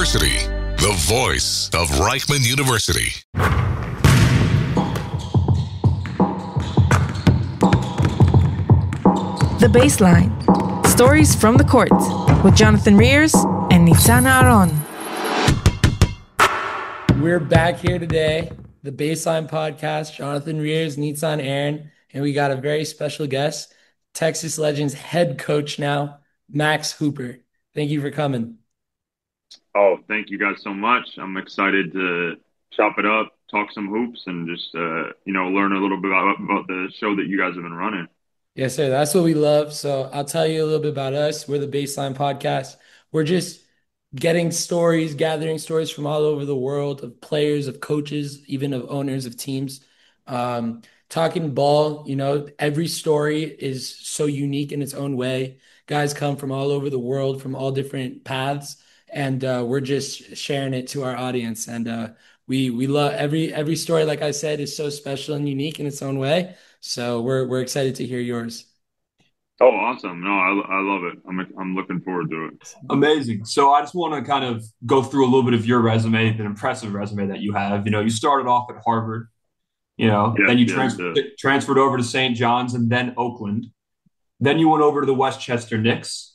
University, the voice of Reichman University. The Baseline. Stories from the court with Jonathan Rears and Nitzan Aron. We're back here today, the Baseline podcast, Jonathan Rears, Nitzan Aron, and we got a very special guest, Texas Legends head coach now, Max Hooper. Thank you for coming. Oh, thank you guys so much. I'm excited to chop it up, talk some hoops, and just learn a little bit about the show that you guys have been running. Yes, sir. That's what we love. So I'll tell you a little bit about us. We're the Baseline podcast. We're just gathering stories from all over the world of players, of coaches, even of owners of teams. Talking ball, every story is so unique in its own way. Guys come from all over the world, from all different paths, and we're just sharing it to our audience. And we love every story. Like I said, is so special and unique in its own way. So we're excited to hear yours. Oh, awesome. No, I love it. I'm looking forward to it. Amazing. So I just want to kind of go through a little bit of your resume, an impressive resume that you have. You started off at Harvard, then you transferred over to St. John's and then Oakland. Then you went over to the Westchester Knicks.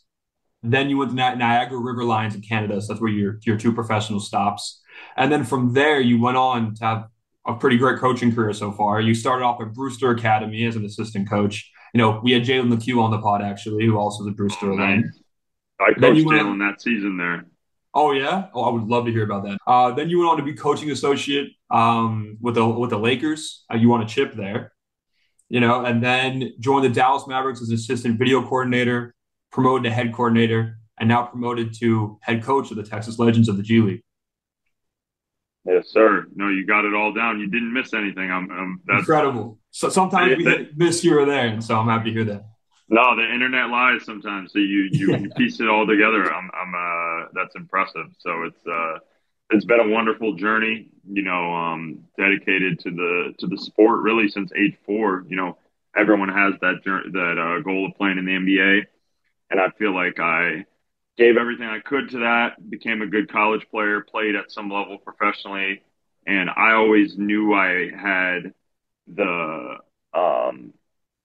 Then you went to Niagara River Lions in Canada. So that's where your two professional stops. And then from there, you went on to have a pretty great coaching career so far. You started off at Brewster Academy as an assistant coach. We had Jalen LeCue on the pod, actually, who also was a Brewster alum. Nice. I coached Jalen that season there. Oh, yeah? Oh, I would love to hear about that. Then you went on to be coaching associate with the Lakers. You won a chip there, and then joined the Dallas Mavericks as assistant video coordinator, promoted to head coordinator, and now promoted to head coach of the Texas Legends of the G League. Yes, sir. No, you got it all down. You didn't miss anything. That's incredible. So sometimes we miss here or there, and so I'm happy to hear that. No, the internet lies sometimes. So you piece it all together. That's impressive. So it's been a wonderful journey. Dedicated to the sport really since age 4. Everyone has that goal of playing in the NBA, and I feel like I gave everything I could to that, became a good college player, played at some level professionally. And I always knew I had the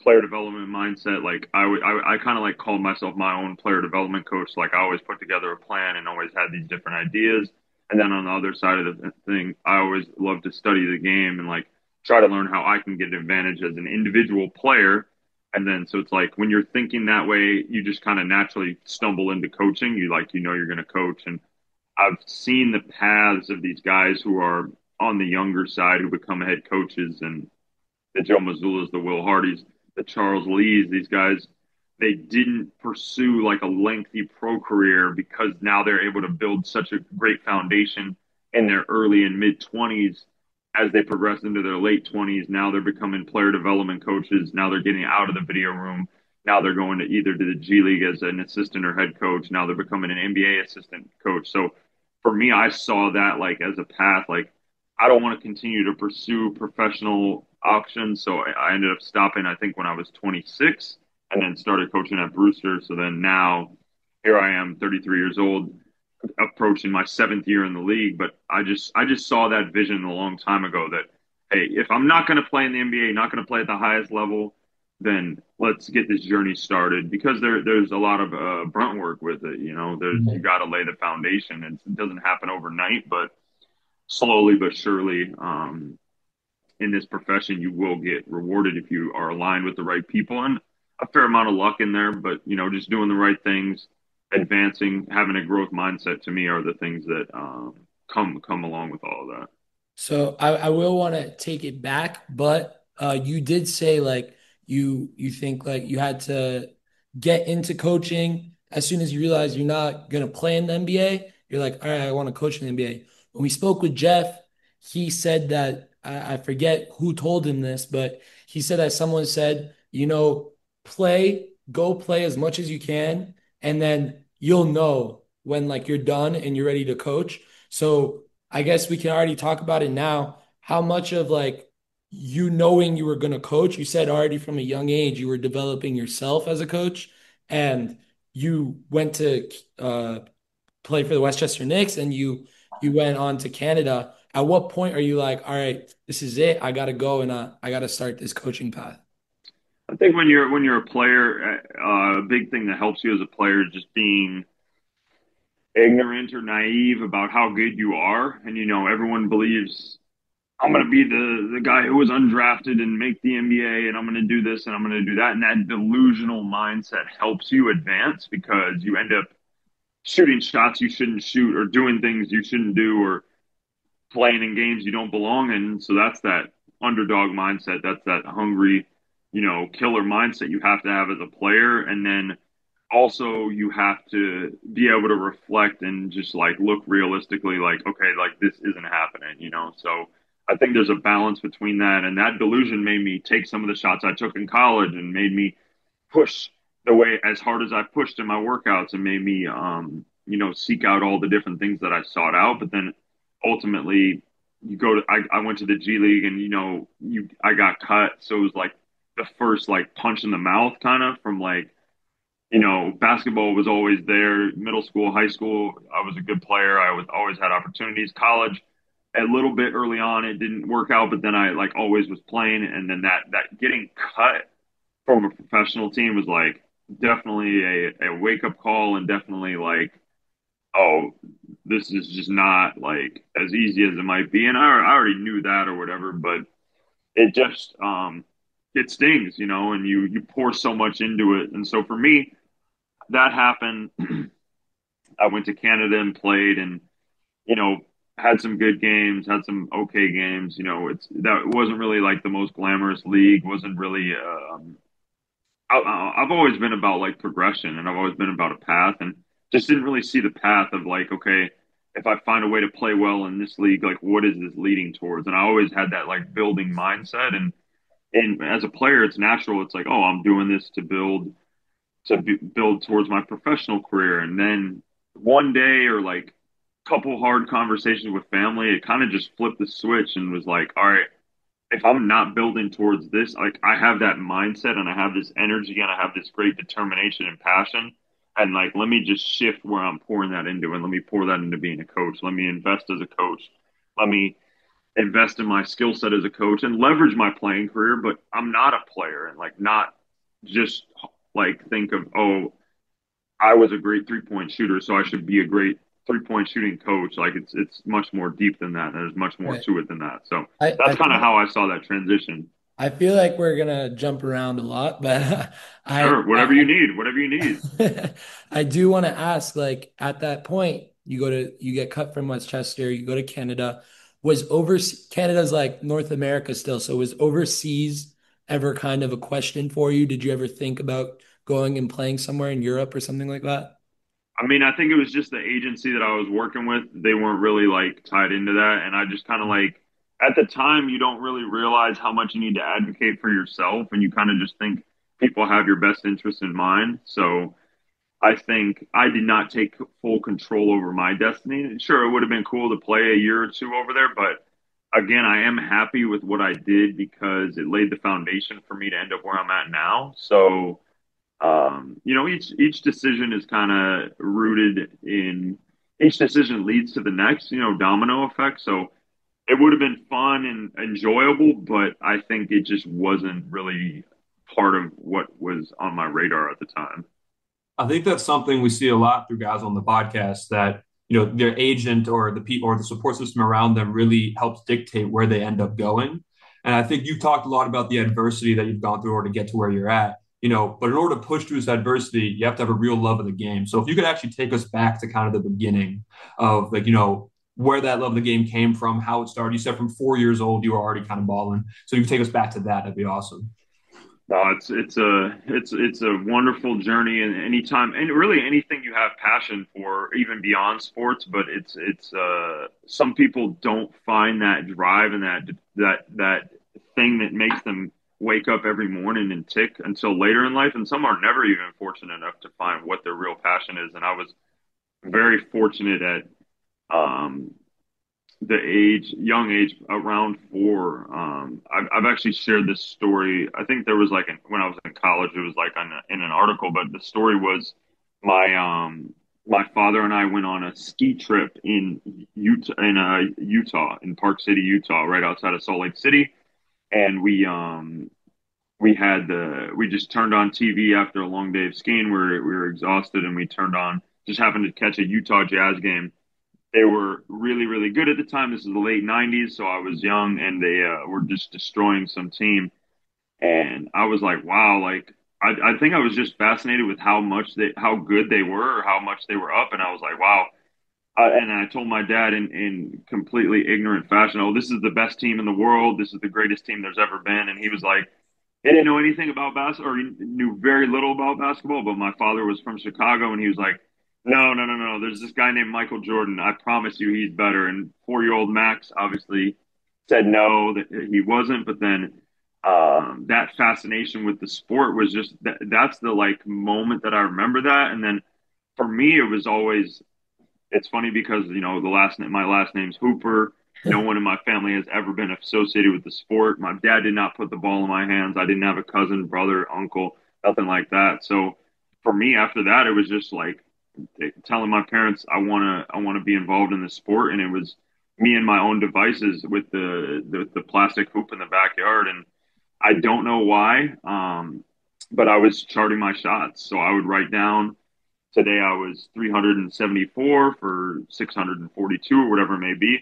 player development mindset. Like I kind of like called myself my own player development coach. Like I always put together a plan and always had these different ideas. And then on the other side of the thing, I always love to study the game and like try to learn how I can get an advantage as an individual player. And then, so it's like when you're thinking that way, you just kind of naturally stumble into coaching. You're going to coach. And I've seen the paths of these guys who are on the younger side who become head coaches, and the Joe Mazzulla's, the Will Hardys, the Charles Lees, these guys, they didn't pursue like a lengthy pro career because now they're able to build such a great foundation in their early and mid 20s. As they progress into their late 20s, now they're becoming player development coaches. Now they're getting out of the video room. Now they're going to either to the G League as an assistant or head coach. Now they're becoming an NBA assistant coach. So for me, I saw that like as a path. Like I don't want to continue to pursue professional options. So I ended up stopping, I think, when I was 26 and then started coaching at Brewster. So then now here I am, 33 years old, approaching my 7th year in the league. But I just saw that vision a long time ago that, hey, if I'm not going to play in the NBA, not going to play at the highest level, then let's get this journey started, because there's a lot of brunt work with it. You got to lay the foundation, and it doesn't happen overnight, but slowly but surely, in this profession, you will get rewarded if you are aligned with the right people, and a fair amount of luck in there, but just doing the right things, advancing, having a growth mindset, to me, are the things that come along with all of that. So I will want to take it back, but you did say like you think like you had to get into coaching as soon as you realize you're not going to play in the NBA. You're like, all right, I want to coach in the NBA. When we spoke with Jeff, he said that I forget who told him this, but he said that someone said, go play as much as you can, and then you'll know when like you're done and you're ready to coach. So I guess we can already talk about it now. How much of like you knowing you were going to coach, you said already from a young age you were developing yourself as a coach, and you went to played for the Westchester Knicks and you went on to Canada. At what point are you like, all right, this is it. I got to go and I got to start this coaching path? I think when you're a player, a big thing that helps you as a player is just being ignorant or naive about how good you are. And everyone believes I'm going to be the guy who was undrafted and make the NBA, and I'm going to do this and I'm going to do that. And that delusional mindset helps you advance because you end up shooting shots you shouldn't shoot or doing things you shouldn't do or playing in games you don't belong in. So that's that underdog mindset. That's that hungry, killer mindset you have to have as a player. And then also you have to be able to reflect and just like look realistically like, okay, like this isn't happening. So I think there's a balance between that. And that delusion made me take some of the shots I took in college and made me push the way as hard as I pushed in my workouts and made me, seek out all the different things that I sought out. But then ultimately, I went to the G League and, I got cut. So it was like the first like punch in the mouth kind of from like, basketball was always there. Middle school, high school, I was a good player. I was always had opportunities. College, a little bit early on, it didn't work out, but then I like always was playing. And then that getting cut from a professional team was like definitely a wake up call and definitely like, oh, this is just not like as easy as it might be. And I already knew that or whatever, but it just it stings, and you pour so much into it. And so for me, that happened. I went to Canada and played and, you know, had some good games, had some okay games. It wasn't really like the most glamorous league, wasn't really I've always been about like progression and I've always been about a path and just didn't really see the path of like, okay, if I find a way to play well in this league, like what is this leading towards? And I always had that like building mindset and as a player, it's natural. It's like, oh, I'm doing this to build towards my professional career. And then one day or like a couple hard conversations with family, it kind of just flipped the switch and was like, all right, if I'm not building towards this, like I have that mindset and I have this energy and I have this great determination and passion. And like, let me just shift where I'm pouring that into and let me pour that into being a coach. Let me invest as a coach. Let me invest in my skill set as a coach and leverage my playing career. But I'm not a player and like not just like think of, oh, I was a great 3-point shooter, so I should be a great 3-point shooting coach. Like it's much more deep than that. There's much more Right. to it than that. So I that's kind of feel, how I saw that transition. I feel like we're gonna jump around a lot, but Sure, whatever you need, whatever you need. I do want to ask, like at that point, you get cut from Westchester, you go to Canada. Was overseas Canada's like North America still, so was overseas ever kind of a question for you? Did you ever think about going and playing somewhere in Europe or something like that? I mean, I think it was just the agency that I was working with. They weren't really like tied into that. And I just kind of like, at the time, you don't really realize how much you need to advocate for yourself. And you kind of just think people have your best interest in mind. So I think I did not take full control over my destiny. Sure, it would have been cool to play a year or two over there. But again, I am happy with what I did because it laid the foundation for me to end up where I'm at now. So, each decision is kind of rooted in each decision leads to the next, domino effect. So it would have been fun and enjoyable, but I think it just wasn't really part of what was on my radar at the time. I think that's something we see a lot through guys on the podcast that, their agent or the people or the support system around them really helps dictate where they end up going. And I think you've talked a lot about the adversity that you've gone through in order to get to where you're at, but in order to push through this adversity, you have to have a real love of the game. So if you could actually take us back to kind of the beginning of like, where that love of the game came from, how it started. You said from 4 years old, you were already kind of balling. So you can take us back to that. That'd be awesome. No, it's a wonderful journey, and anytime, and really anything you have passion for, even beyond sports. But it's some people don't find that drive and that thing that makes them wake up every morning and tick until later in life, and some are never even fortunate enough to find what their real passion is. And I was very fortunate at um, young age, around 4. I've actually shared this story. I think there was when I was in college, it was like in an article, but the story was my my father and I went on a ski trip in Utah, in Park City, Utah, right outside of Salt Lake City, and we just turned on TV after a long day of skiing. We were exhausted, and we turned on, just happened to catch a Utah Jazz game. They were really, really good at the time. This is the late '90s, so I was young, and they were just destroying some team. And I was like, wow, like I think I was just fascinated with how good they were, or how much they were up, and I was like, wow. And I told my dad in completely ignorant fashion, oh, this is the best team in the world. This is the greatest team there's ever been. And he was like, he didn't know anything about basketball, or he knew very little about basketball. But my father was from Chicago, and he was like, no, no, no, no. There's this guy named Michael Jordan. I promise you, he's better. And 4-year-old Max obviously said no, that he wasn't. But then that fascination with the sport was just that's the like moment that I remember that. And then for me, it was always it's funny because my last name's Hooper. No one in my family has ever been associated with the sport. My dad did not put the ball in my hands. I didn't have a cousin, brother, uncle, nothing like that. So for me, after that, it was just like telling my parents I want to be involved in the sport, and it was me and my own devices with the plastic hoop in the backyard, and I don't know why, but I was charting my shots. So I would write down today I was 374 for 642 or whatever it may be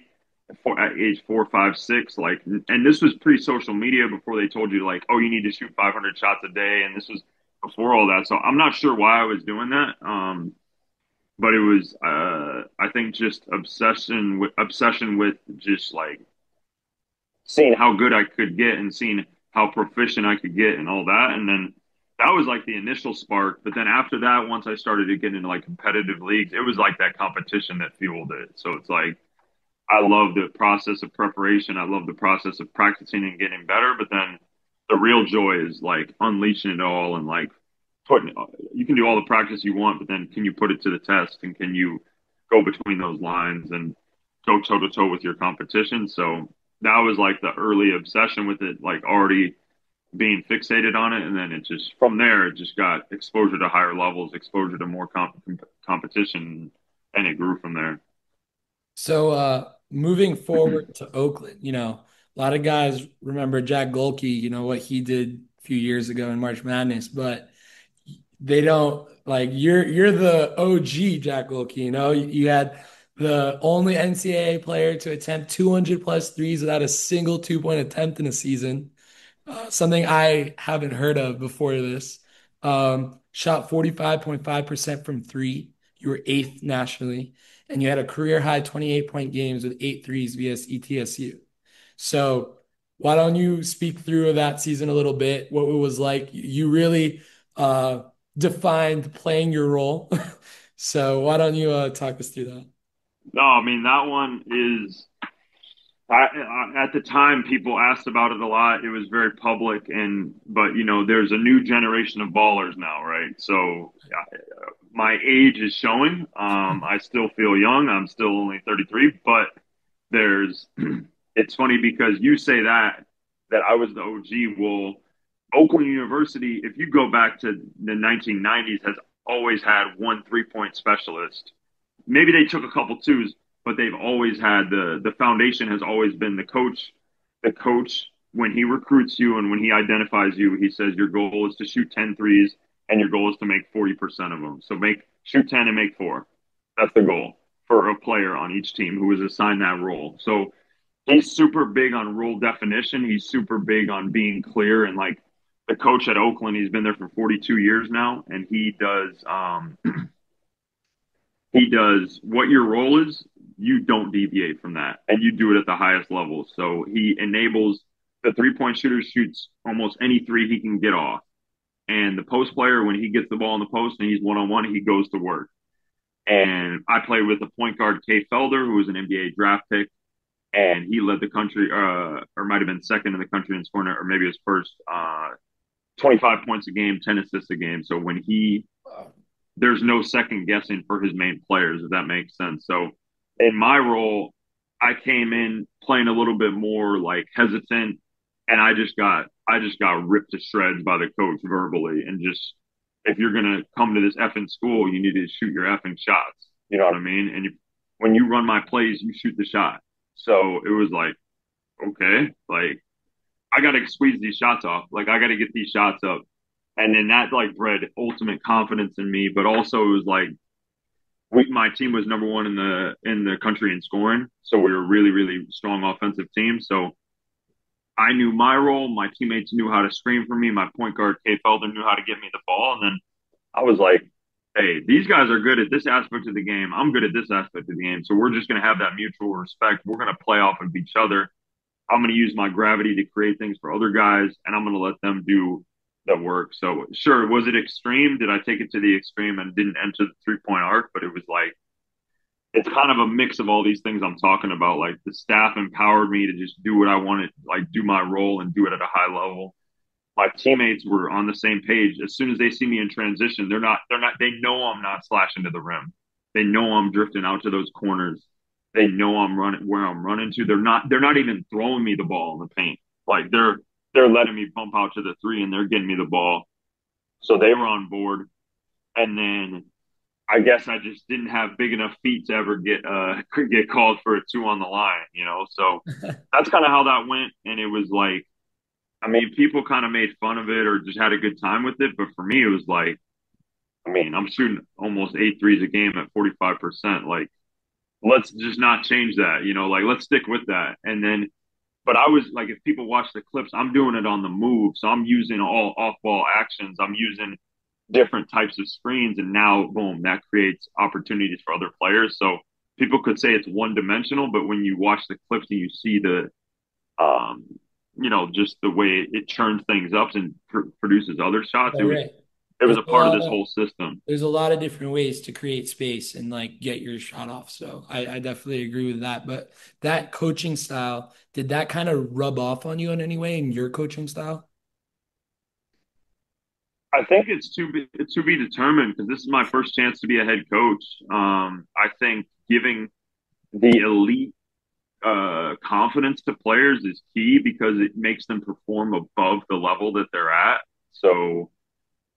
at age 4, 5, 6. Like, and this was pre social media before they told you, like, oh, you need to shoot 500 shots a day. And this was before all that. So I'm not sure why I was doing that. But it was, I think, just obsession with just like seeing how good I could get and seeing how proficient I could get and all that. And then that was like the initial spark. But then after that, once I started to get into like competitive leagues, it was like that competition that fueled it. So it's like I love the process of preparation. I love the process of practicing and getting better. But then the real joy is like unleashing it all and like putting you can do all the practice you want, but then can you put it to the test and can you go between those lines and go toe to toe with your competition? So that was like the early obsession with it, like already being fixated on it. And then it just, from there, it just got exposure to higher levels, exposure to more competition, and it grew from there. So moving forward to Oakland, a lot of guys remember Jack Golke, what he did a few years ago in March Madness, but they don't like you're the OG Jack Wilkie, you had the only NCAA player to attempt 200 plus threes without a single 2-point attempt in a season. Something I haven't heard of before this. Shot 45.5% from three. You were eighth nationally, and you had a career high 28-point games with 8 threes via ETSU. So why don't you speak through that season a little bit? What it was like? You really defined playing your role. So why don't you talk us through that? No, I mean, that one is at the time people asked about it a lot. It was very public, but there's a new generation of ballers now, right? So my age is showing. I still feel young. I'm still only 33, but there's it's funny because you say that I was the OG. Well, Oakland University, if you go back to the 1990s, has always had one 3-point specialist. Maybe they took a couple twos, but they've always had the foundation has always been the coach. The coach, when he recruits you and when he identifies you, he says your goal is to shoot 10 threes and your goal is to make 40% of them. So shoot 10 and make 4. That's the goal for a player on each team who is assigned that role. So he's super big on role definition. He's super big on being clear, and like the coach at Oakland, he's been there for 42 years now, and he does what your role is. You don't deviate from that, and you do it at the highest level. So he enables the 3-point shooter shoots almost any three he can get off, and the post player, when he gets the ball in the post and he's one-on-one, he goes to work. And I played with a point guard, Kay Felder, who was an NBA draft pick, and he led the country, or might have been second in the country in scoring, or maybe his first, 25 points a game, 10 assists a game. So there's no second guessing for his main players, if that makes sense. So in my role, I came in playing a little bit more like hesitant, and I just got ripped to shreds by the coach verbally, and just if you're going to come to this effing school, you need to shoot your effing shots. You know what I mean? And when you run my plays, you shoot the shot. So it was like, okay, like I got to squeeze these shots off. Like I got to get these shots up. And then that like bred ultimate confidence in me. But also it was like, my team was number one in the country in scoring. So we were a really, really strong offensive team. So I knew my role. My teammates knew how to screen for me. My point guard, Kay Felder, knew how to get me the ball. And then I was like, hey, these guys are good at this aspect of the game. I'm good at this aspect of the game. So we're just going to have that mutual respect. We're going to play off of each other. I'm going to use my gravity to create things for other guys, and I'm going to let them do the work. So, sure, was it extreme? Did I take it to the extreme and didn't enter the 3-point arc? But it was like, it's kind of a mix of all these things I'm talking about. Like the staff empowered me to just do what I wanted, like do my role and do it at a high level. My teammates were on the same page. As soon as they see me in transition, they know I'm not slashing to the rim. They know I'm drifting out to those corners. They know I'm running where I'm running to. They're not even throwing me the ball in the paint. Like they're letting me bump out to the three and they're getting me the ball. So they were on board. And then I guess I just didn't have big enough feet to ever get called for a two on the line, you know. So that's kind of how that went. And it was like, I mean, people kind of made fun of it or just had a good time with it. But for me, it was like, I mean, I'm shooting almost 8 threes a game at 45%. Like, let's just not change that, you know, like, let's stick with that. And then, but I was like, if people watch the clips, I'm doing it on the move. So I'm using all off ball actions. I'm using different types of screens. And now, boom, that creates opportunities for other players. So people could say it's one dimensional, but when you watch the clips and you see um, you know, just the way it churns things up and produces other shots. Oh, right. It was a part of this whole system. There's a lot of different ways to create space and like get your shot off. So I definitely agree with that. But that coaching style, did that kind of rub off on you in any way in your coaching style? I think it's to be determined because this is my first chance to be a head coach. I think giving the elite confidence to players is key because it makes them perform above the level that they're at. So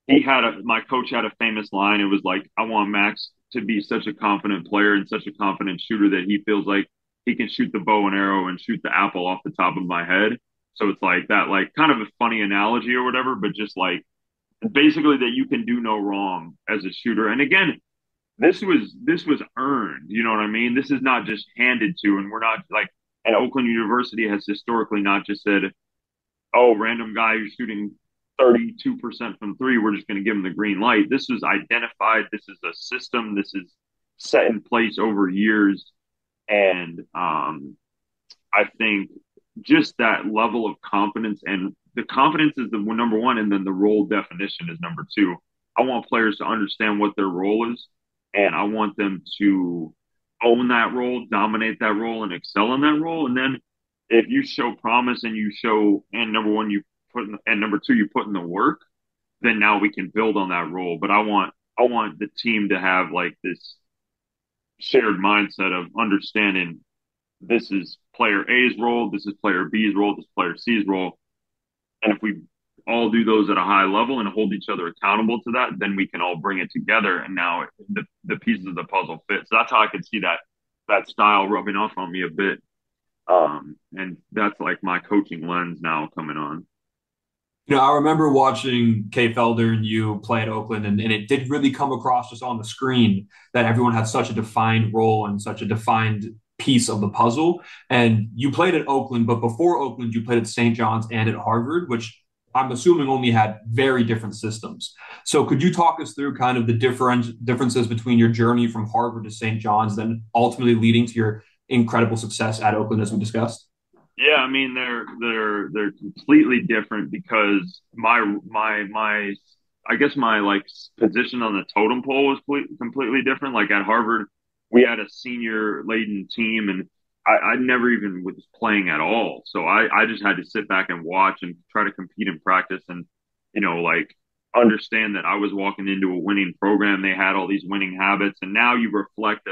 my coach had a famous line. It was like, I want Max to be such a confident player and such a confident shooter that he feels like he can shoot the bow and arrow and shoot the apple off the top of my head. So it's like that, like kind of a funny analogy or whatever, but just like basically that you can do no wrong as a shooter. And again, this was earned. You know what I mean? This is not just handed to, and we're not like, and Oakland University has historically not just said, "Oh, random guy who's shooting 32% from three, we're just going to give him the green light." This is identified. This is a system. This is set in place over years, and I think just that level of confidence and the confidence is the number one, and then the role definition is number two. I want players to understand what their role is, and I want them to own that role, dominate that role, and excel in that role. And then if you show promise and you show, and number one, and number two, you put in the work, then now we can build on that role. But I want the team to have like this shared mindset of understanding this is player A's role, this is player B's role, this is player C's role. And if we all do those at a high level and hold each other accountable to that, then we can all bring it together. And now the pieces of the puzzle fit. So that's how I could see that style rubbing off on me a bit. And that's like my coaching lens now coming on. You know, I remember watching Kay Felder and you play at Oakland, and it did really come across just on the screen that everyone had such a defined role and such a defined piece of the puzzle. And you played at Oakland, but before Oakland, you played at St. John's and at Harvard, which I'm assuming only had very different systems. So could you talk us through kind of the differences between your journey from Harvard to St. John's, then ultimately leading to your incredible success at Oakland, as we discussed? Yeah, I mean they're completely different because I guess my like position on the totem pole was completely different. Like at Harvard, we had a senior laden team, and I never even was playing at all. So I just had to sit back and watch and try to compete in practice, and you know like understand that I was walking into a winning program. They had all these winning habits, and now you reflect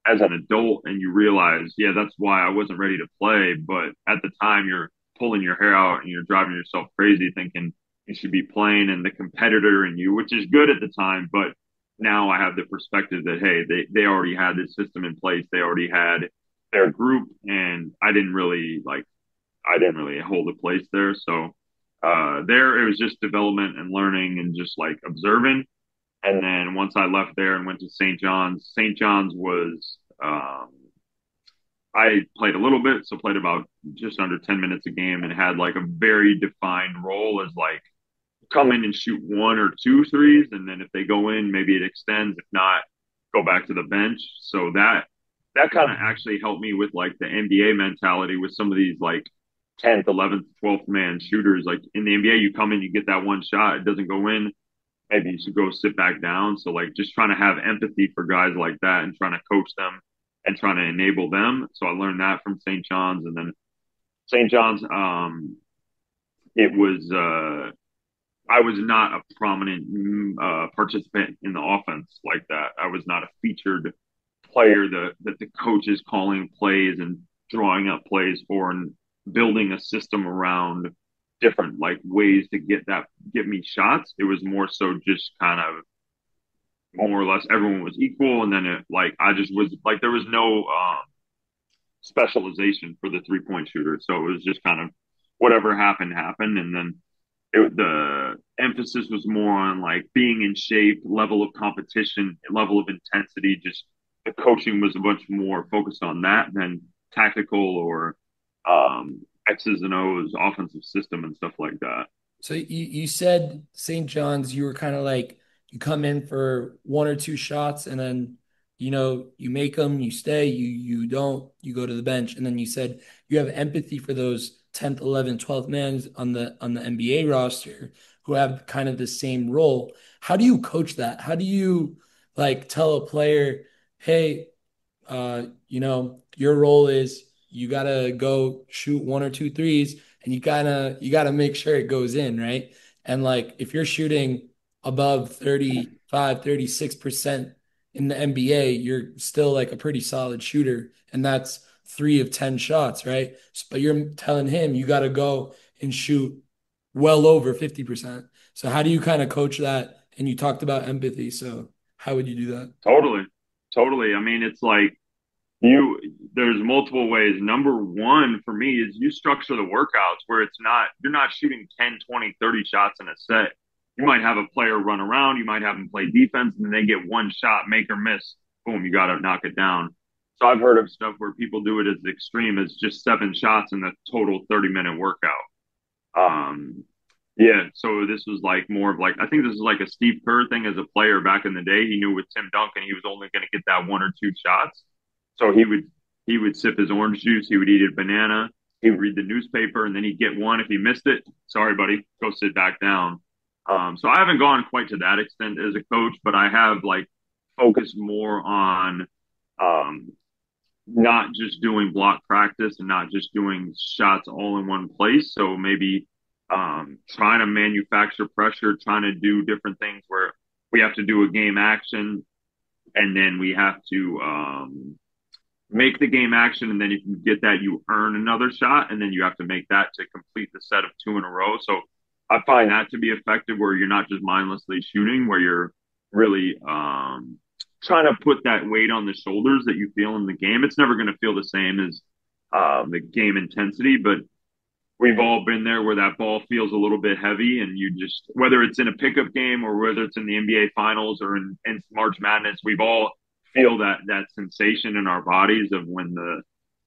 as an adult and you realize, yeah, that's why I wasn't ready to play. But at the time, you're pulling your hair out and you're driving yourself crazy thinking, you should be playing and the competitor in you, which is good at the time. But now I have the perspective that, hey, they already had this system in place. They already had their group, and I didn't really hold a place there. So there it was just development and learning and just like observing. And then once I left there and went to St. John's was I played a little bit, so played about just under 10 minutes a game and had like a very defined role as like come in and shoot one or two threes, and then if they go in, maybe it extends. If not, go back to the bench. So that kind of actually helped me with like the NBA mentality with some of these like 10th, 11th, 12th man shooters. Like in the NBA, you come in, you get that one shot, it doesn't go in. Maybe you should go sit back down. So like just trying to have empathy for guys like that and trying to coach them and trying to enable them. So I learned that from St. John's, and then St. John's, it was I was not a prominent participant in the offense like that. I was not a featured player that the coach is calling plays and drawing up plays for and building a system around different like ways to get me shots. It was more so just kind of more or less everyone was equal, and then it like I just was like there was no specialization for the 3-point shooter, so it was just kind of whatever happened, and then the emphasis was more on like being in shape, level of competition, level of intensity. Just the coaching was a bunch more focused on that than tactical or X's and O's, offensive system and stuff like that. So you said St. John's, you were kind of like you come in for one or two shots and then you make them, you stay, you don't, you go to the bench. And then you said you have empathy for those 10th, 11th, 12th men on the NBA roster who have kind of the same role. How do you coach that? How do you like tell a player, hey, your role is you gotta go shoot one or two threes and you gotta make sure it goes in, right? And like if you're shooting above 35, 36% in the NBA, you're still like a pretty solid shooter. And that's 3 of 10 shots, right? But you're telling him you gotta go and shoot well over 50%. So how do you kind of coach that? And you talked about empathy. So how would you do that? Totally. Totally. I mean, it's like you there's multiple ways. Number one for me is you structure the workouts where you're not shooting 10, 20, 30 shots in a set. You might have a player run around, you might have them play defense, and then they get one shot, make or miss, boom, you got to knock it down. So I've heard of stuff where people do it as extreme as just 7 shots in the total 30-minute workout. Um, yeah, so this was like more of like I think this is like a Steve Kerr thing as a player back in the day. He knew with Tim Duncan he was only going to get that one or two shots, so he would sip his orange juice, he would eat a banana, he would read the newspaper, and then he'd get one. If he missed it, sorry, buddy, go sit back down. So I haven't gone quite to that extent as a coach, but I have like focused more on um, not just doing block practice and not just doing shots all in one place. So maybe trying to manufacture pressure, trying to do different things where we have to do a game action and then we have to make the game action. And then if you get that, you earn another shot. And then you have to make that to complete the set of two in a row. So I find that to be effective where you're not just mindlessly shooting, where you're really trying to put that weight on the shoulders that you feel in the game. It's never going to feel the same as the game intensity, but we've all been there where that ball feels a little bit heavy and you just, whether it's in a pickup game or whether it's in the NBA finals or in March Madness, we've all feel that sensation in our bodies of when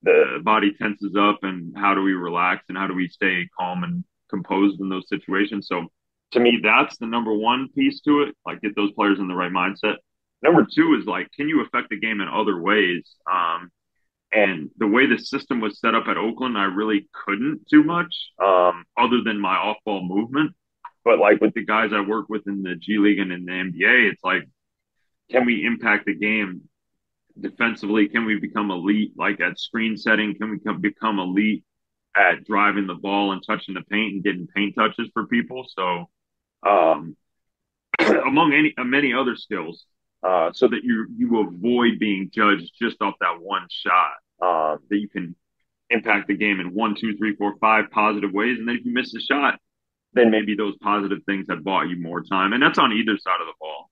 the body tenses up and how do we relax and how do we stay calm and composed in those situations. So to me, that's the number one piece to it, like get those players in the right mindset. Number two is like, can you affect the game in other ways? And the way the system was set up at Oakland, I really couldn't do much other than my off-ball movement. But like with the guys I work with in the G League and in the NBA, it's like, can we impact the game defensively? Can we become elite like at screen setting? Can we become elite at driving the ball and touching the paint and getting paint touches for people? So um, among many other skills, so that you avoid being judged just off that one shot. That you can impact the game in 1, 2, 3, 4, 5 positive ways, and then if you miss the shot, then maybe those positive things have bought you more time. And that's on either side of the ball.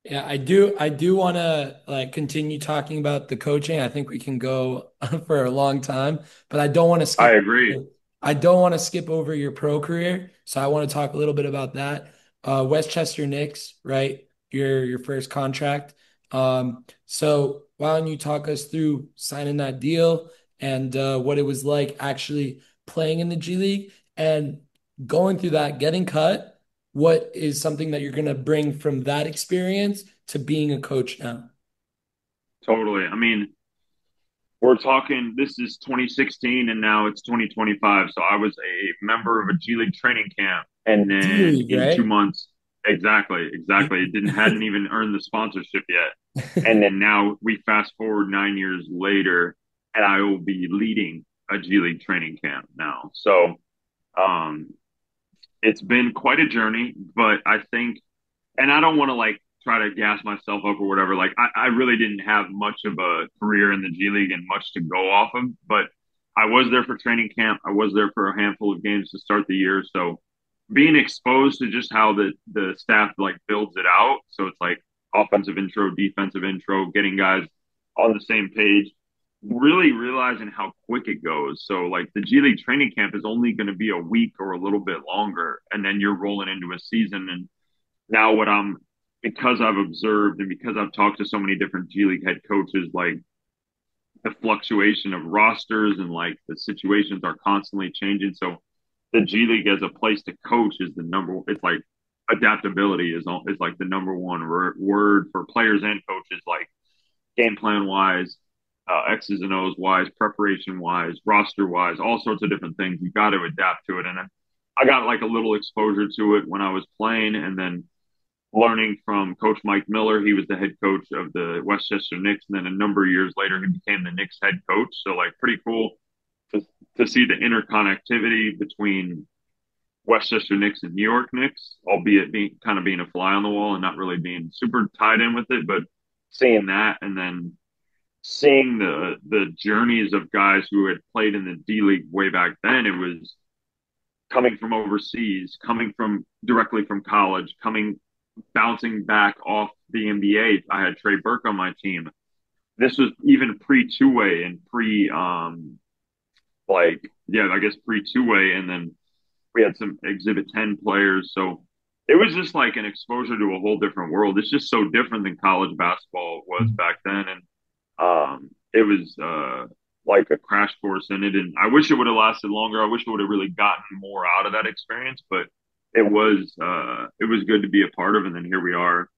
Yeah, I do want to like continue talking about the coaching. I think we can go for a long time, but I agree. I don't want to skip over your pro career. So I want to talk a little bit about that. Westchester Knicks, right? Your first contract. So why don't you talk us through signing that deal and what it was like actually playing in the G League and going through that, getting cut, what is something that you're going to bring from that experience to being a coach now? Totally. I mean, we're talking, this is 2016 and now it's 2025. So I was a member of a G League training camp. And D then League, in right? 2 months, exactly, exactly. It hadn't even earned the sponsorship yet. And then now we fast forward 9 years later, and I will be leading a G League training camp now. So um, it's been quite a journey, but I think, and I don't want to like try to gas myself up or whatever. Like I really didn't have much of a career in the G League and much to go off of, but I was there for training camp. I was there for a handful of games to start the year. So being exposed to just how the staff like builds it out. So it's like offensive intro, defensive intro, getting guys on the same page, really realizing how quick it goes. So like the G League training camp is only going to be a week or a little bit longer, and then you're rolling into a season. And now what I'm because I've observed and because I've talked to so many different G League head coaches, like the fluctuation of rosters and like the situations are constantly changing. So the G League as a place to coach is the number. It's like adaptability is like the number one word for players and coaches. Like game plan wise, X's and O's wise, preparation wise, roster wise, all sorts of different things. You got to adapt to it. And I got like a little exposure to it when I was playing, and then learning from Coach Mike Miller. He was the head coach of the Westchester Knicks, and then a number of years later, he became the Knicks head coach. So like pretty cool to to see the interconnectivity between Westchester Knicks and New York Knicks, albeit being a fly on the wall and not really being super tied in with it, but seeing that and then seeing the journeys of guys who had played in the D League way back then. It was coming from overseas, coming from directly from college, coming bouncing back off the NBA. I had Trey Burke on my team. This was even pre two way and pre I guess pre two way, and then we had some Exhibit 10 players. So it was just like an exposure to a whole different world. It's just so different than college basketball was back then, and it was like a crash course in it. And I wish it would have lasted longer. I wish I would have really gotten more out of that experience, but it was good to be a part of. And then here we are,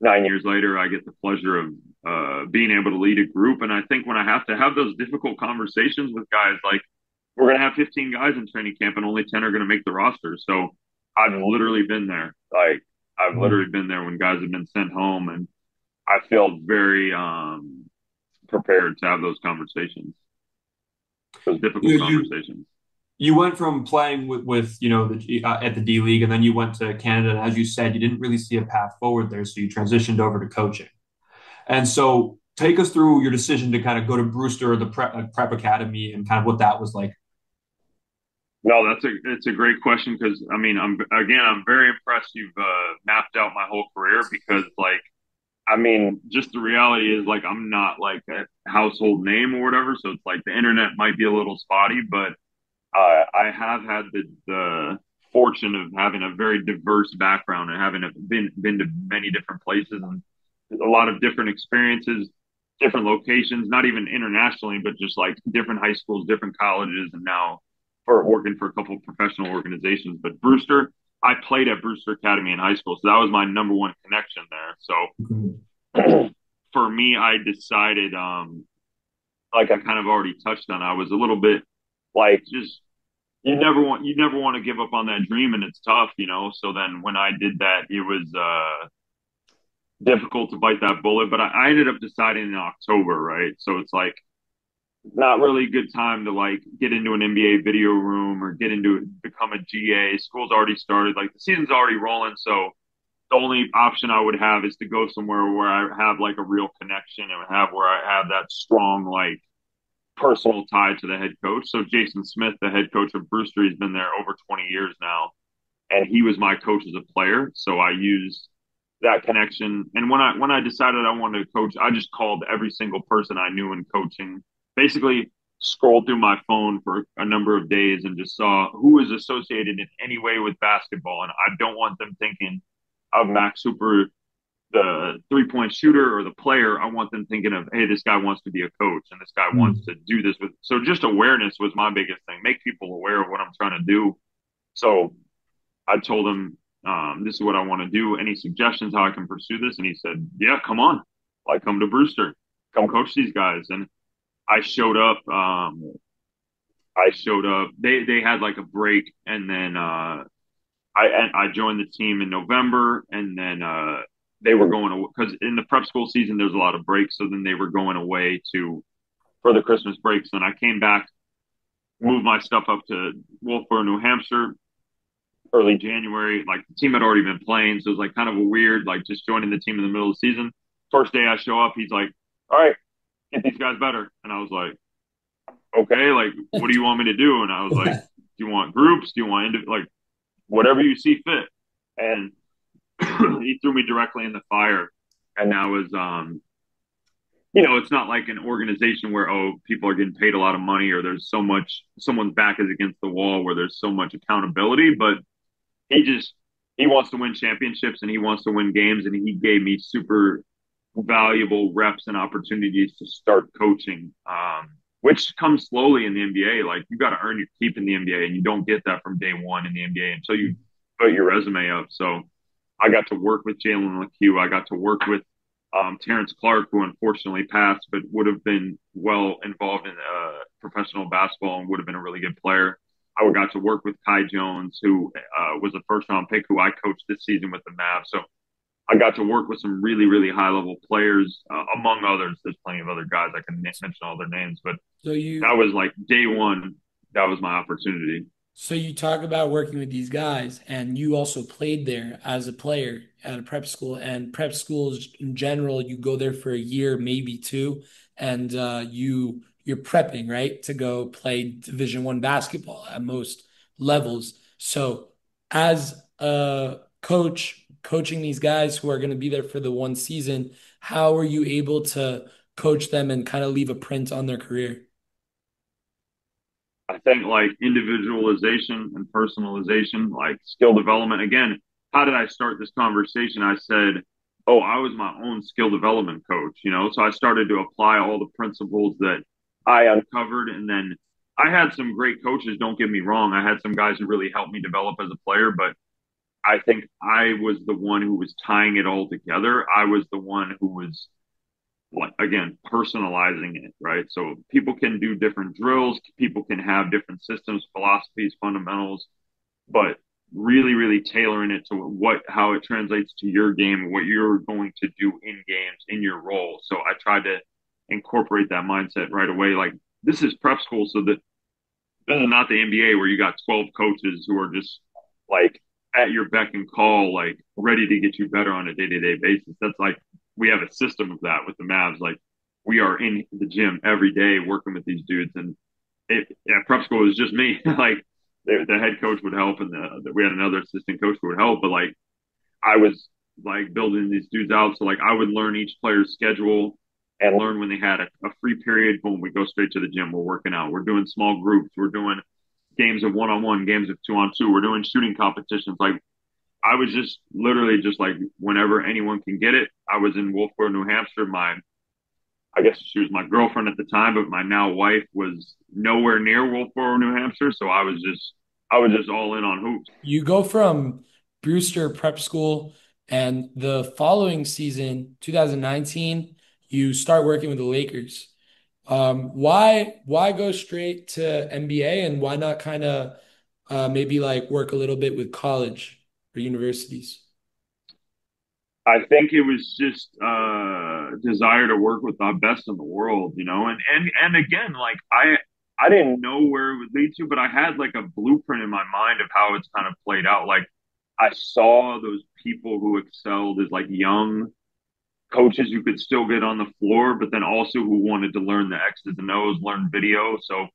9 years later. I get the pleasure of being able to lead a group. And I think when I have to have those difficult conversations with guys, like we're going to have 15 guys in training camp and only 10 are going to make the roster. So I've literally been there. Like I've literally been there when guys have been sent home, and I felt very prepared to have those conversations, those difficult conversations. You went from playing with at the D League, and then you went to Canada. And as you said, you didn't really see a path forward there, so you transitioned over to coaching. And so, take us through your decision to kind of go to Brewster, the prep academy, and kind of what that was like. No, it's a great question because I mean I'm very impressed. You've mapped out my whole career because like I mean, just the reality is like I'm not like a household name or whatever. So it's like the internet might be a little spotty, but I have had the fortune of having a very diverse background and having been to many different places and a lot of different experiences, different locations, not even internationally, but just like different high schools, different colleges, and now for working for a couple of professional organizations. But Brewster, I played at Brewster Academy in high school, so that was my number one connection there. So for me, I decided, like I kind of already touched on, I was a little bit like just you never want to give up on that dream, and it's tough, you know. So then when I did that, it was difficult to bite that bullet. But I ended up deciding in October, right? So it's like not really a good time to like get into an NBA video room or become a GA. School's already started, like the season's already rolling. So the only option I would have is to go somewhere where I have like a real connection and have where I have that strong like personal tie to the head coach. So Jason Smith, the head coach of Brewster, he's been there over 20 years now, and he was my coach as a player. So I used that connection. And when I decided I wanted to coach, I just called every single person I knew in coaching. Basically, scrolled through my phone for a number of days and just saw who was associated in any way with basketball. And I don't want them thinking of Max Hooper, the 3-point shooter, or the player. I want them thinking of, hey, this guy wants to be a coach and this guy wants to do this with. So just awareness was my biggest thing. Make people aware of what I'm trying to do. So I told him, this is what I want to do. Any suggestions how I can pursue this? And he said, yeah, come on. Like, come to Brewster. Come coach these guys. And I showed up. They had like a break, and then I joined the team in November, and then they were going to, because in the prep school season there's a lot of breaks. So then they were going away for the Christmas breaks. Then I came back, moved my stuff up to Wolfboro, New Hampshire, early January. Like, the team had already been playing, so it was like kind of a weird, like, just joining the team in the middle of the season. First day I show up, he's like, all right, get these guys better. And I was like, okay, like, what do you want me to do? And I was like, do you want groups? Do you want like whatever you see fit? And he threw me directly in the fire. And that was it's not like an organization where, oh, people are getting paid a lot of money, or there's so much, someone's back is against the wall where there's so much accountability. But he wants to win championships and he wants to win games, and he gave me super valuable reps and opportunities to start coaching, which comes slowly in the NBA. Like, you got to earn your keep in the NBA, and you don't get that from day one in the NBA until you put your resume up. So I got to work with Jalen LeCue. I got to work with Terrence Clark, who unfortunately passed, but would have been well involved in professional basketball and would have been a really good player. I got to work with Kai Jones, who was a first-round pick, who I coached this season with the Mavs. So I got to work with some really, really high-level players, among others. There's plenty of other guys. I can mention all their names, but that was like day one. That was my opportunity. So you talk about working with these guys, and you also played there as a player at a prep school. And prep schools in general, you go there for a year, maybe two, and you're prepping, right, to go play Division I basketball at most levels. So as a coach, coaching these guys who are going to be there for the one season, how are you able to coach them and kind of leave a print on their career? I think like individualization and personalization, like skill development. Again, how did I start this conversation? I said, oh, I was my own skill development coach, so I started to apply all the principles that I uncovered. And then I had some great coaches, don't get me wrong. I had some guys who really helped me develop as a player, but I think I was the one who was tying it all together. I was the one who was, like, again, personalizing it, right? So people can do different drills, people can have different systems, philosophies, fundamentals, but really, really tailoring it to how it translates to your game and what you're going to do in games, in your role. So I tried to incorporate that mindset right away. Like, this is prep school, so that this is not the NBA where you got 12 coaches who are just like at your beck and call, like ready to get you better on a day-to-day basis. That's like, we have a system of that with the Mavs. Like, we are in the gym every day working with these dudes, and prep school was just me. Like, the head coach would help, and we had another assistant coach who would help, but like, I was like building these dudes out. So like, I would learn each player's schedule and learn when they had a free period. Boom, we go straight to the gym. We're working out. We're doing small groups. We're doing games of one-on-one, games of two-on-two. We're doing shooting competitions. Like, I was just literally just like, whenever anyone can get it. I was in Wolfboro, New Hampshire. I guess she was my girlfriend at the time, but my now wife was nowhere near Wolfboro, New Hampshire. So I was just all in on hoops. You go from Brewster Prep School, and the following season, 2019, you start working with the Lakers. Why go straight to NBA, and why not kind of maybe like work a little bit with college or universities? I think it was just desire to work with the best in the world, and again, like, I didn't know where it would lead to, but I had like a blueprint in my mind of how it's kind of played out. Like, I saw those people who excelled as like young coaches who could still get on the floor, but then also who wanted to learn the X's and O's, learn video. So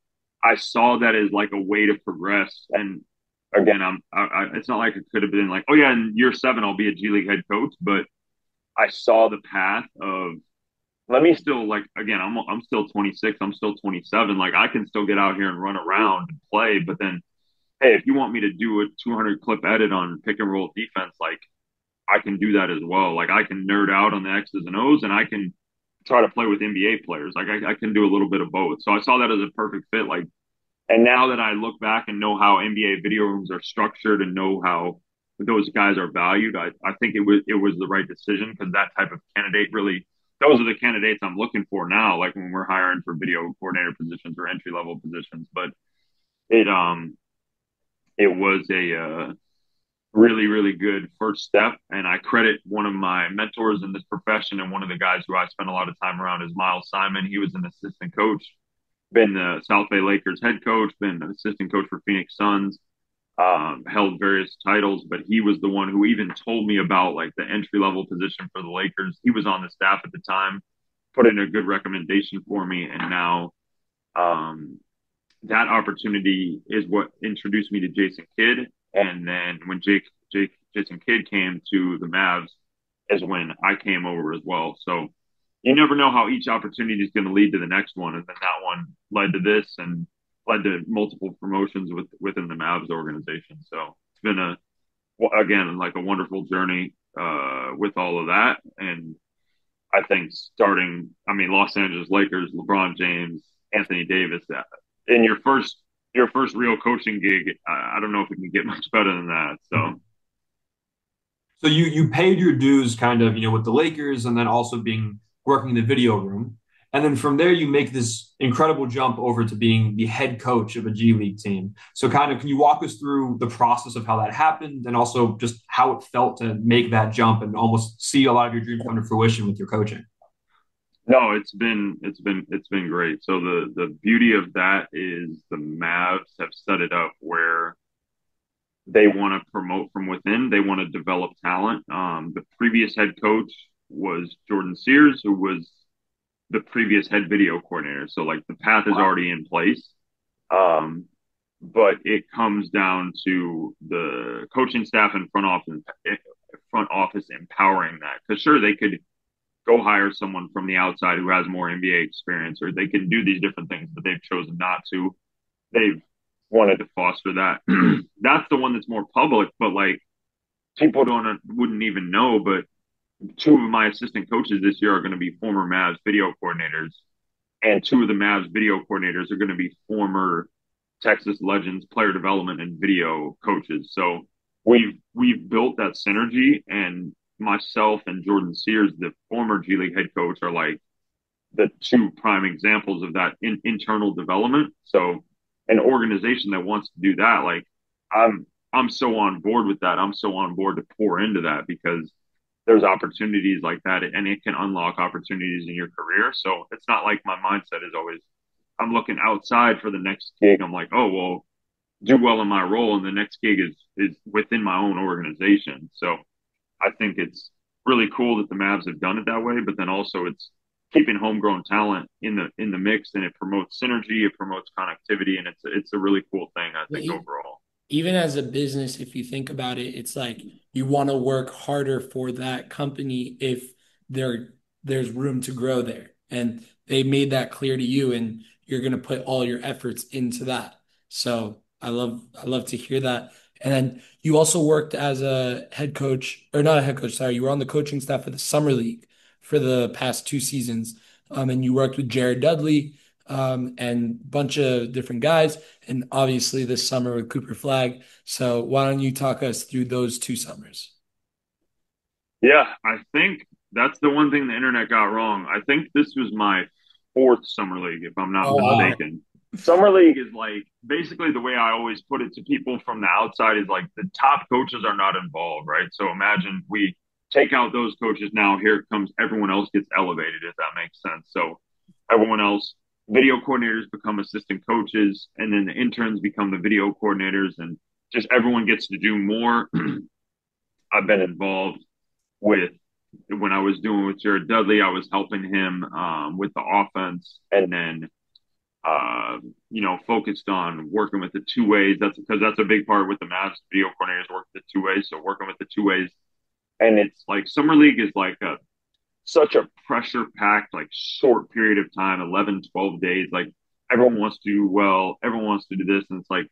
I saw that as like a way to progress. And again, it's not like it could have been like, oh yeah, in year 7 I'll be a G League head coach, but I saw the path of let me still like again, I'm still 26, I'm still 27. Like I can still get out here and run around and play, but then hey, if you want me to do a 200 clip edit on pick and roll defense, like I can do that as well. Like I can nerd out on the X's and O's, and I can try to play with NBA players. Like I can do a little bit of both. So I saw that as a perfect fit. Like, and now that I look back and know how NBA video rooms are structured and know how those guys are valued, I think it was the right decision because that type of candidate really those are the candidates I'm looking for now. Like when we're hiring for video coordinator positions or entry level positions, but it it was a really, really good first step. And I credit one of my mentors in this profession and one of the guys who I spent a lot of time around is Miles Simon. He was an assistant coach, been the South Bay Lakers head coach, been an assistant coach for Phoenix Suns, held various titles, but he was the one who even told me about like the entry level position for the Lakers. He was on the staff at the time, put in a good recommendation for me. And now, that opportunity is what introduced me to Jason Kidd. And then when Jason Kidd came to the Mavs is when I came over as well. So you never know how each opportunity is going to lead to the next one. And then that one led to this and led to multiple promotions within the Mavs organization. So it's been again, like a wonderful journey, with all of that. And I think Los Angeles Lakers, LeBron James, Anthony Davis, in your first real coaching gig, I don't know if it can get much better than that. So you paid your dues kind of, with the Lakers and then also working in the video room. And then from there, you make this incredible jump over to being the head coach of a G League team. So kind of, can you walk us through the process of how that happened and also just how it felt to make that jump and almost see a lot of your dreams come to fruition with your coaching? No, it's been great. So the beauty of that is the Mavs have set it up where they want to promote from within. They want to develop talent. The previous head coach was Jordan Sears, who was the previous head video coordinator. So like the path is already in place. But it comes down to the coaching staff and front office empowering that. Because sure, they could go hire someone from the outside who has more NBA experience, or they can do these different things, but they've chosen not to. They've wanted to foster that. That's the one that's more public, but like people wouldn't even know. But two of my assistant coaches this year are going to be former Mavs video coordinators, and two of the Mavs video coordinators are going to be former Texas Legends player development and video coaches. So we've built that synergy, and myself and Jordan Sears, the former G League head coach, are like the two prime examples of that internal development. So an organization that wants to do that, like I'm so on board with that. I'm so on board to pour into that because there's opportunities like that and it can unlock opportunities in your career. So it's not like my mindset is always I'm looking outside for the next gig. I'm like, oh well, do well in my role, and the next gig is within my own organization. So I think it's really cool that the Mavs have done it that way, but then also it's keeping homegrown talent in the mix, and it promotes synergy, it promotes connectivity, and it's a really cool thing, I think, overall. Even as a business, if you think about it, it's like you want to work harder for that company if there's room to grow there. And they made that clear to you, and you're going to put all your efforts into that. So I love to hear that. And then you also worked as a head coach, or not a head coach, sorry, you were on the coaching staff for the summer league for the past 2 seasons. And you worked with Jared Dudley, and a bunch of different guys, and obviously this summer with Cooper Flag. So why don't you talk us through those 2 summers? Yeah, I think that's the one thing the internet got wrong. I think this was my fourth summer league, if I'm not Oh, wow. mistaken. Summer league is like basically the way I always put it to people from the outside is like the top coaches are not involved, right? So imagine we take out those coaches now, here comes everyone else gets elevated, if that makes sense. So everyone else, video coordinators become assistant coaches, and then the interns become the video coordinators, and just everyone gets to do more. I've been involved with when I was doing with Jared Dudley, I was helping him with the offense, and then focused on working with the two ways. That's because that's a big part with the Mavs video coordinators work the two ways. So working with the two ways, and it's like summer league is like such a pressure packed, like short period of time, 11, 12 days. Like everyone wants to do well, everyone wants to do this, and it's like,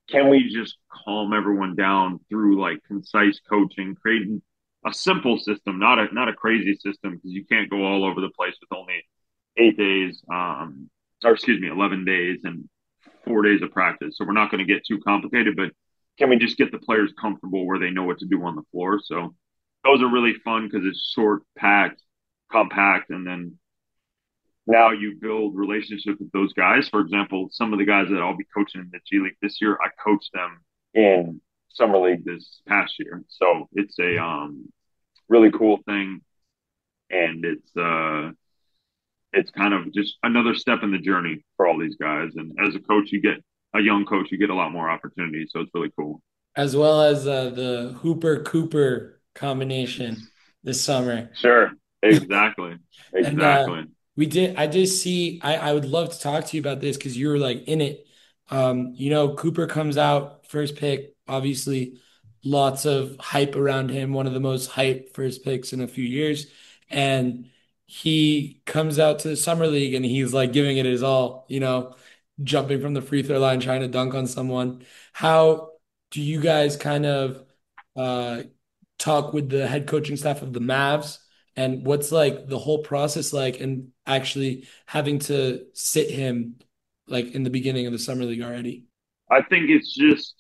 can we just calm everyone down through like concise coaching, creating a simple system, not a crazy system, because you can't go all over the place with only 8 days, or excuse me, 11 days and 4 days of practice. So we're not going to get too complicated, but can we just get the players comfortable where they know what to do on the floor? So those are really fun because it's short, packed, compact, and then now you build relationships with those guys. For example, some of the guys that I'll be coaching in the G League this year, I coached them in summer league this past year. So it's a really cool thing, and it's kind of just another step in the journey for all these guys. And as a coach, a young coach, you get a lot more opportunities. So it's really cool. As well as the Hooper Cooper combination this summer. Sure. Exactly. And Exactly. I did see, I would love to talk to you about this because you were like in it. Cooper comes out first pick, obviously lots of hype around him, one of the most hyped first picks in a few years. And he comes out to the summer league and he's like giving it his all, jumping from the free throw line, trying to dunk on someone. How do you guys kind of uh, talk with the head coaching staff of the Mavs? And what's like the whole process like, and actually having to sit him like in the beginning of the summer league already? I think it's just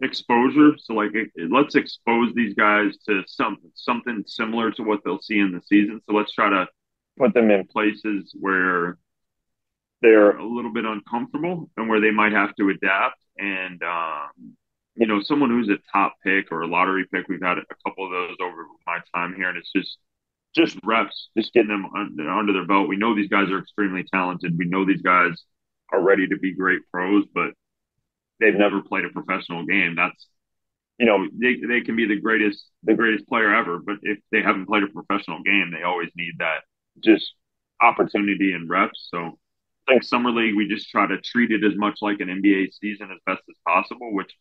exposure. So like, let's expose these guys to something similar to what they'll see in the season. So let's try to put them in places where they're a little bit uncomfortable and where they might have to adapt. And someone who's a top pick or a lottery pick, we've had a couple of those over my time here, and it's just reps, just getting them under their belt. We know these guys are extremely talented. We know these guys are ready to be great pros, but they've never played a professional game. That's they can be the greatest player ever, but if they haven't played a professional game, they always need that just opportunity and reps. So I think summer league, we just try to treat it as much like an NBA season as best as possible. Which,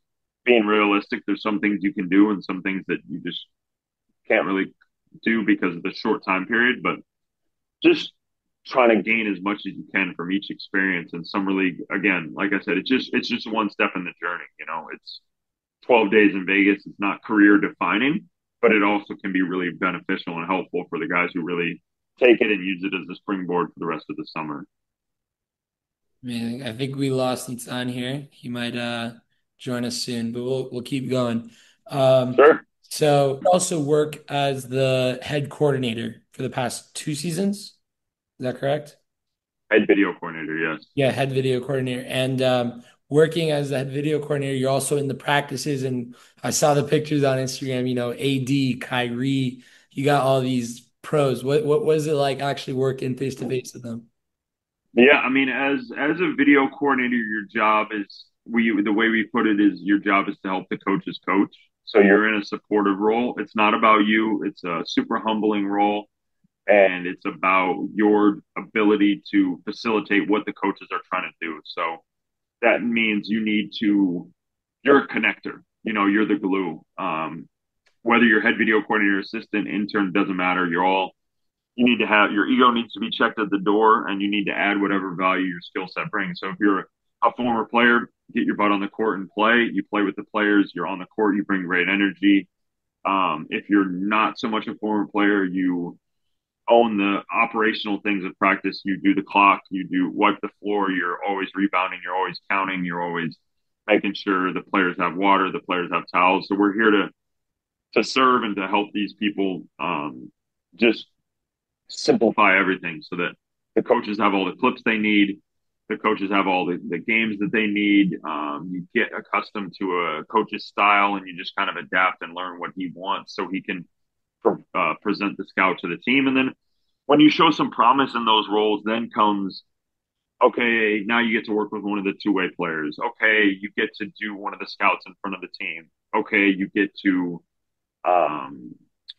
being realistic, there's some things you can do and some things that you just can't really do because of the short time period. But just trying to gain as much as you can from each experience. And summer league, again, like I said, it's just one step in the journey. It's 12 days in Vegas. It's not career defining, but it also can be really beneficial and helpful for the guys who really take it and use it as a springboard for the rest of the summer. Man, I think we lost Nitzan here. He might join us soon, but we'll keep going. Sure. So you also work as the head coordinator for the past 2 seasons. Is that correct? Head video coordinator, yes. Yeah, head video coordinator. And working as the head video coordinator, you're also in the practices. And I saw the pictures on Instagram, AD, Kyrie, you got all these pros. What was it like actually working face to face with them? Yeah, I mean, as a video coordinator, your job is the way we put it is your job is to help the coaches coach. So you're in a supportive role. It's not about you. It's a super humbling role, and it's about your ability to facilitate what the coaches are trying to do. So that means you're a connector. You're the glue. Whether you're head video coordinator, assistant, intern, doesn't matter. You need to have your ego needs to be checked at the door, and you need to add whatever value your skill set brings. So if you're a former player, get your butt on the court and play. You play with the players. You're on the court. You bring great energy. If you're not so much a former player, you own the operational things of practice. You do the clock. You do wipe the floor. You're always rebounding. You're always counting. You're always making sure the players have water. The players have towels. So we're here to serve and to help these people just simplify everything so that the coaches have all the clips they need. The coaches have all the games that they need. You get accustomed to a coach's style and you just kind of adapt and learn what he wants so he can present the scout to the team. And then when you show some promise in those roles, then comes, okay, now you get to work with one of the two-way players. Okay, you get to do one of the scouts in front of the team. Okay, you get to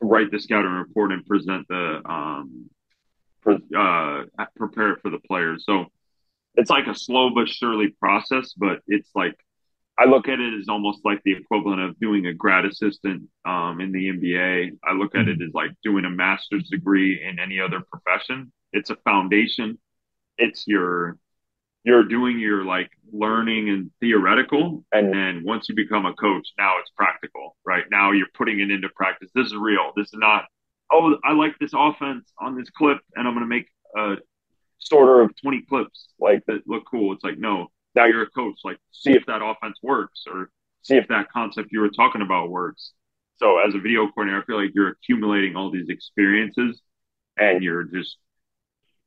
write the scouting report and present the prepare it for the players. So it's like a slow but surely process, but it's like I look at it as almost like the equivalent of doing a grad assistant in the NBA. I look at it as like doing a master's degree in any other profession. It's a foundation. It's you're doing your like learning and theoretical, and then once you become a coach, now it's practical. Right now, you're putting it into practice. This is real. This is not. Oh, I like this offense on this clip, and I'm going to make a sorter of 20 clips like that look cool. It's like, no, now you're a coach. Like, see if that offense works or see if that concept you were talking about works. So as a video coordinator, I feel like you're accumulating all these experiences and you're just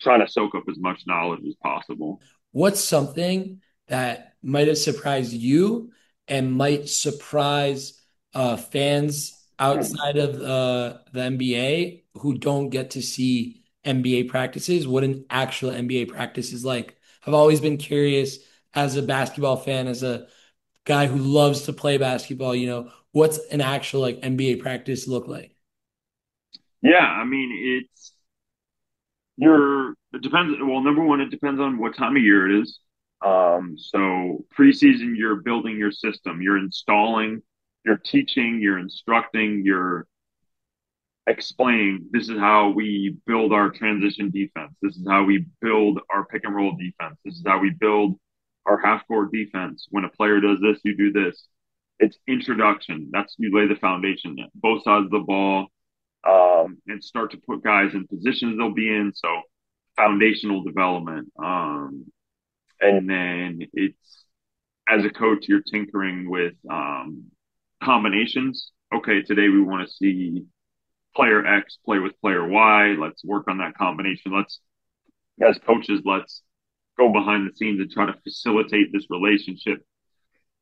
trying to soak up as much knowledge as possible. What's something that might have surprised you and might surprise fans outside of the NBA who don't get to see NBA practices? What an actual NBA practice is like. I've always been curious as a basketball fan, as a guy who loves to play basketball, what's an actual like NBA practice look like? Yeah, I mean, it depends. Well, number one, it depends on what time of year it is. So preseason, you're building your system, you're installing, you're teaching, you're instructing, you're explaining. This is how we build our transition defense. This is how we build our pick and roll defense. This is how we build our half court defense. When a player does this, you do this. It's introduction. That's you lay the foundation, both sides of the ball, and start to put guys in positions they'll be in. So foundational development. And then it's as a coach, you're tinkering with combinations. Okay, today we want to see player X play with player Y. Let's work on that combination. As coaches, let's go behind the scenes and try to facilitate this relationship.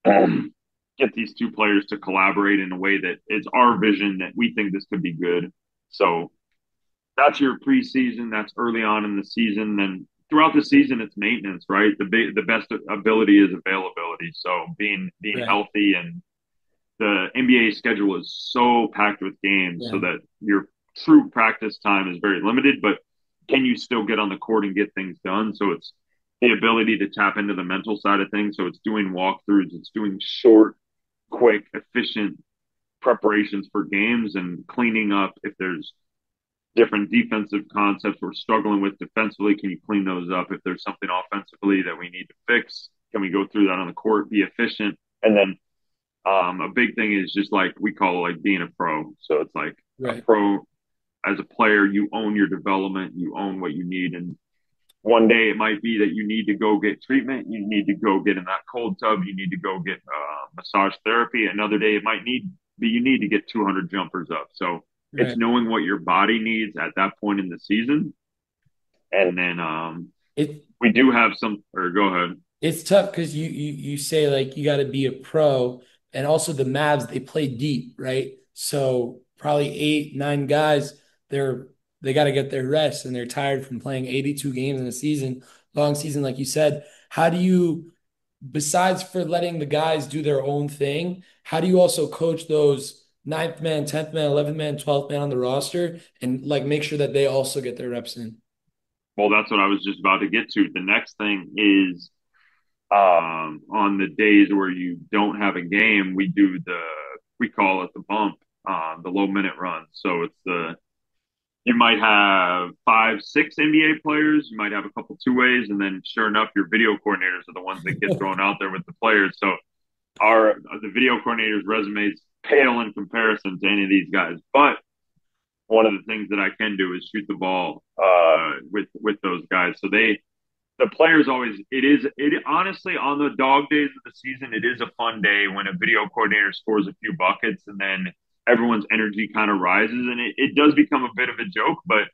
Get these two players to collaborate in a way that is our vision that we think this could be good. So that's your preseason. That's early on in the season. Then throughout the season, it's maintenance, right? The best ability is availability. So being right. Healthy, and the NBA schedule is so packed with games, so that your true practice time is very limited. But can you still get on the court and get things done? So it's the ability to tap into the mental side of things. So it's doing walkthroughs. It's doing short, quick, efficient preparations for games and cleaning up if there's different defensive concepts we're struggling with defensively. Can you clean those up? If there's something offensively that we need to fix, can we go through that on the court, be efficient? And then a big thing is just like we call it like being a pro. So it's like a pro as a player, you own your development, you own what you need. And one day it might be that you need to go get treatment, you need to go get in that cold tub, you need to go get massage therapy. Another day it might be you need to get 200 jumpers up. So it's knowing what your body needs at that point in the season. And then we do have some, or go ahead. It's tough because you say like you got to be a pro, and also the Mavs, they play deep, right? So probably 8-9 guys, they got to get their rest, and they're tired from playing 82 games in a season, long season, like you said. How do you, besides for letting the guys do their own thing, how do you also coach those 9th man, 10th man, 11th man, 12th man on the roster and like make sure that they also get their reps in? Well, that's what I was just about to get to. The next thing is on the days where you don't have a game, we call it the bump, the low minute run. So you might have 5-6 NBA players, you might have a couple two ways, and then sure enough, your video coordinators are the ones that get thrown out there with the players. So the video coordinators' resumes pale in comparison to any of these guys. But one of the things that I can do is shoot the ball with those guys. So the players always, it honestly, on the dog days of the season, it is a fun day when a video coordinator scores a few buckets and then everyone's energy kind of rises, and it does become a bit of a joke. But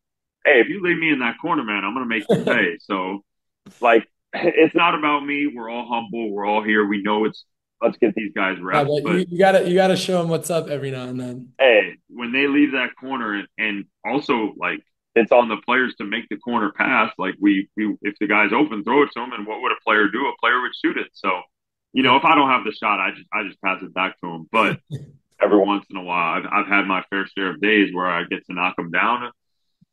hey, if you leave me in that corner, man, I'm going to make you pay. So like, it's not about me. We're all humble. We're all here. We know let's get these guys reps. Yeah, but you gotta show them what's up every now and then. Hey, when they leave that corner, and also like it's on the players to make the corner pass. Like if the guy's open, throw it to him. And what would a player do? A player would shoot it. So, if I don't have the shot, I just pass it back to him. But every once in a while. I've had my fair share of days where I get to knock them down.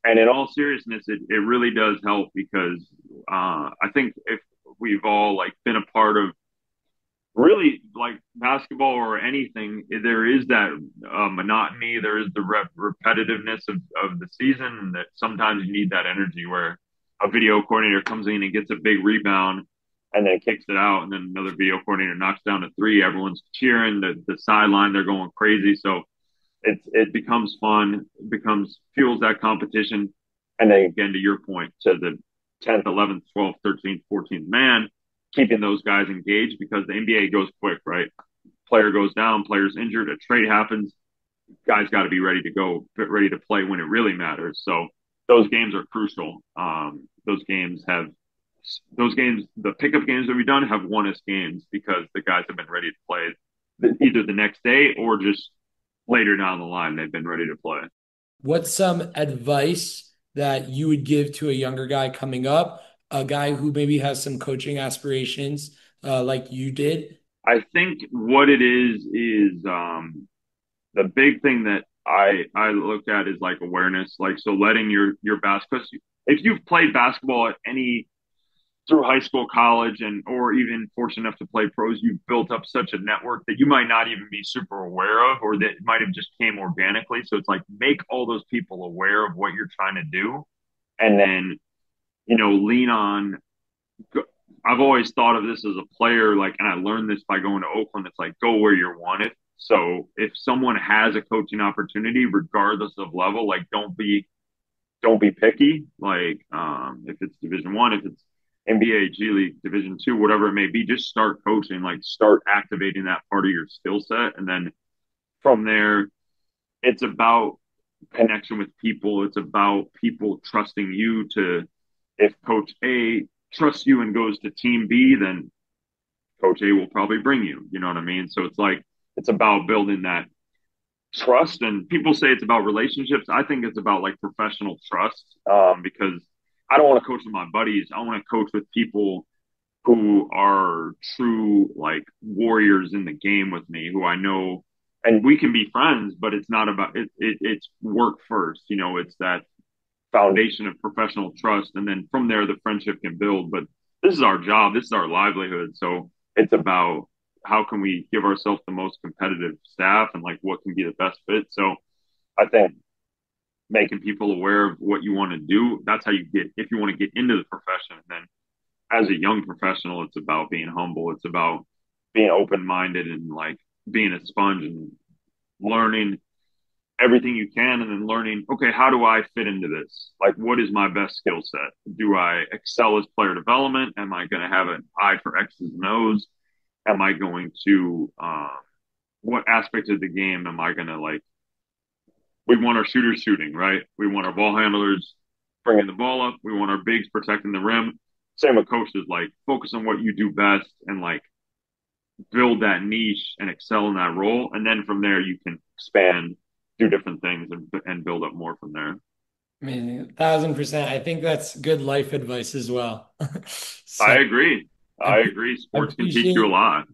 And in all seriousness, it really does help because I think if we've all like been a part of really like basketball or anything, there is that monotony. There is the repetitiveness of the season, and that sometimes you need that energy where a video coordinator comes in and gets a big rebound and then kicks it out, and then another video coordinator knocks down a three. Everyone's cheering. The sideline, they're going crazy. So it becomes fun, becomes fuels that competition. And then again, to your point, to the 10th, 11th, 12th, 13th, 14th man, keeping those guys engaged because the NBA goes quick, right? Player goes down, player's injured, a trade happens, guys got to be ready to go, ready to play when it really matters. So those games are crucial. Those games, the pickup games that we've done have won us games because the guys have been ready to play either the next day or just later down the line, they've been ready to play. What's some advice that you would give to a younger guy coming up, a guy who maybe has some coaching aspirations like you did? I think what it is the big thing that I look at is like awareness, like so letting your basketball. If you've played basketball at any through high school, college, and or even fortunate enough to play pros, you've built up such a network that you might not even be super aware of, or that might have just came organically. So it's like make all those people aware of what you're trying to do, and then lean on. I've always thought of this as a player, like, and I learned this by going to Oakland. It's like go where you're wanted. So if someone has a coaching opportunity, regardless of level, like don't be picky. Like if it's Division 1, if it's NBA, G League, Division 2, whatever it may be, just start coaching, like start activating that part of your skill set. And then from there, it's about connection with people. It's about people trusting you to, if Coach A trusts you and goes to Team B, then Coach A will probably bring you. You know what I mean? So it's like, it's about building that trust. And people say it's about relationships. I think it's about like professional trust because I don't want to coach with my buddies. I want to coach with people who are true like warriors in the game with me, who I know, and we can be friends, but it's not about it's work first. It's that foundation of professional trust, and then from there the friendship can build. But this is our job. This is our livelihood. So it's about how can we give ourselves the most competitive staff and like what can be the best fit. So I think making people aware of what you want to do, that's how you get, if you want to get into the profession. And then as a young professional, it's about being humble. It's about being open-minded and like being a sponge and learning everything you can, and then learning, okay, how do I fit into this? Like, what is my best skill set? Do I excel as player development? Am I going to have an eye for X's and O's? Am I going to, what aspect of the game am I going to like? We want our shooters shooting, right? We want our ball handlers bringing the ball up. We want our bigs protecting the rim. Same with coaches, like focus on what you do best and like build that niche and excel in that role. And then from there, you can expand, do different things and build up more from there. I mean, 1,000%. I think that's good life advice as well. So I agree. I agree. Sports can teach you a lot.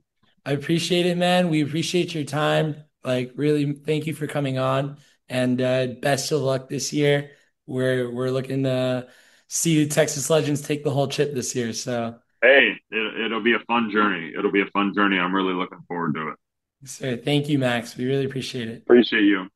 I appreciate it, man. We appreciate your time. Like, really, thank you for coming on, and best of luck this year. We're looking to see the Texas Legends take the whole chip this year. So, hey, it'll be a fun journey. It'll be a fun journey. I'm really looking forward to it. so thank you, Max. We really appreciate it. Appreciate you.